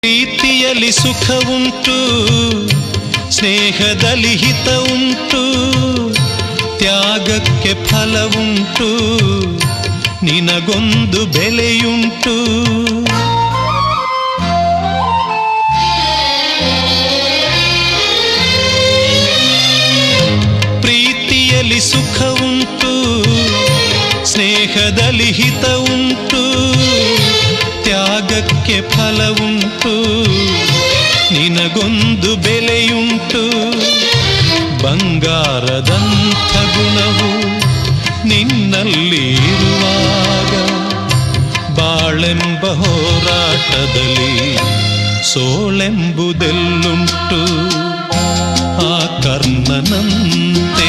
ಪ್ರೀತಿಯಲ್ಲಿ ಸುಖ ಉಂಟು, ಸ್ನೇಹದಲ್ಲಿ ಹಿತ ಉಂಟು, ತ್ಯಾಗಕ್ಕೆ ಫಲ ಉಂಟು, ನಿನಗೊಂದು ಬೆಲೆಯುಂಟು. ಪ್ರೀತಿಯಲ್ಲಿ ಸುಖ ಉಂಟು, ಸ್ನೇಹದಲ್ಲಿ ಹಿತ ಉಂಟು, ತ್ಯಾಗಕ್ಕೆ ಫಲ ಉಂಟು, ನಿನಗೊಂದು ಬೆಲೆಯುಂಟು. ಬಂಗಾರದಂಥ ಗುಣವು ನಿನ್ನಲ್ಲಿ ಇರುವಾಗ ಬಾಳೆಂಬ ಹೋರಾಟದಲ್ಲಿ ಸೋಳೆಂಬುದೆಲ್ಲುಂಟು. ಆ ಕರ್ಣನಂತೆ